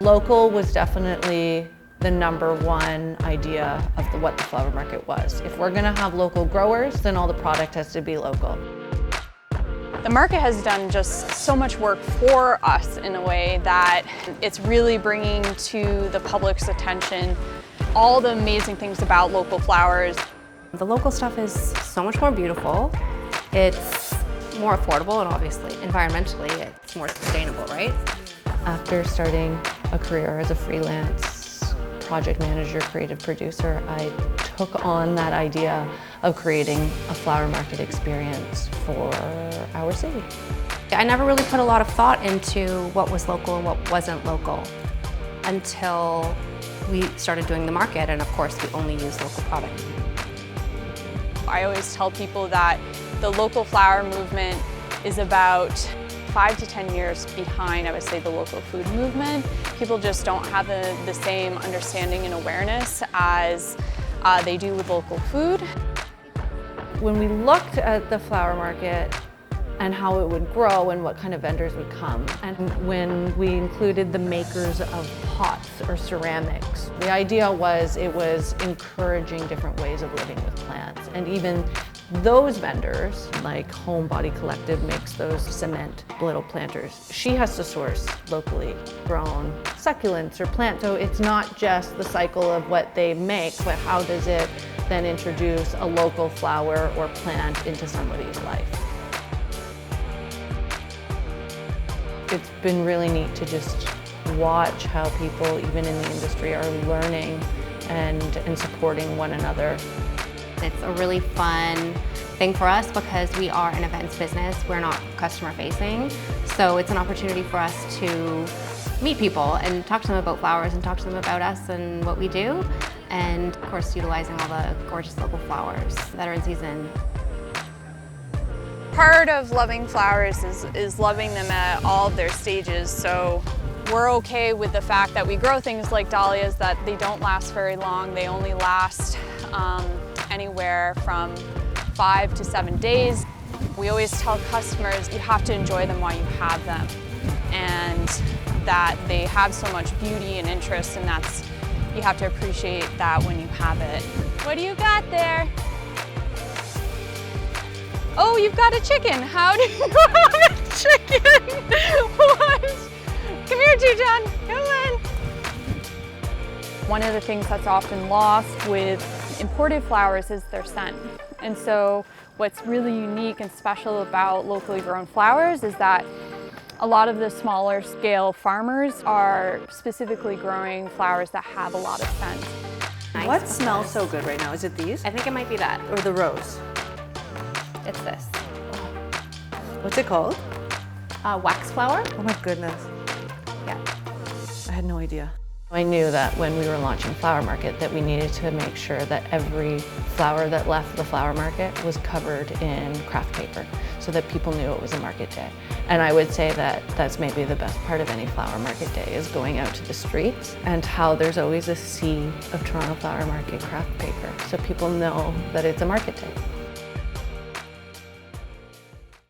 Local was definitely the #1 idea of what the flower market was. If we're gonna have local growers, then all the product has to be local. The market has done just so much work for us in a way that it's really bringing to the public's attention all the amazing things about local flowers. The local stuff is so much more beautiful. It's more affordable and obviously environmentally it's more sustainable, right? After starting a career as a freelance project manager, creative producer, I took on that idea of creating a flower market experience for our city. I never really put a lot of thought into what was local and what wasn't local until we started doing the market, and of course we only use local product. I always tell people that the local flower movement is about 5 to 10 years behind, I would say, the local food movement. People just don't have the same understanding and awareness as they do with local food. When we looked at the flower market and how it would grow and what kind of vendors would come, and when we included the makers of pots or ceramics, the idea was it was encouraging different ways of living with plants. And even those vendors, like Home Body Collective makes those cement little planters, she has to source locally grown succulents or plants. So it's not just the cycle of what they make, but how does it then introduce a local flower or plant into somebody's life. It's been really neat to just watch how people, even in the industry, are learning and supporting one another. It's a really fun thing for us because we are an events business. We're not customer facing. So it's an opportunity for us to meet people and talk to them about flowers and talk to them about us and what we do. And of course, utilizing all the gorgeous local flowers that are in season. Part of loving flowers is loving them at all of their stages. So we're okay with the fact that we grow things like dahlias that they don't last very long. They only last anywhere from 5 to 7 days. We always tell customers you have to enjoy them while you have them, and that they have so much beauty and interest, and you have to appreciate that when you have it. What do you got there? Oh, you've got a chicken. How do you have a chicken? What? Come here, John. Come on. One of the things that's often lost with imported flowers is their scent. And so what's really unique and special about locally grown flowers is that a lot of the smaller scale farmers are specifically growing flowers that have a lot of scent. Nice. What smells so good right now? Is it these? I think it might be that. Or the rose? It's this. What's it called? Wax flower. Oh my goodness. Yeah. I had no idea. I knew that when we were launching Flower Market that we needed to make sure that every flower that left the flower market was covered in craft paper so that people knew it was a market day. And I would say that that's maybe the best part of any flower market day is going out to the streets and how there's always a sea of Toronto Flower Market craft paper so people know that it's a market day.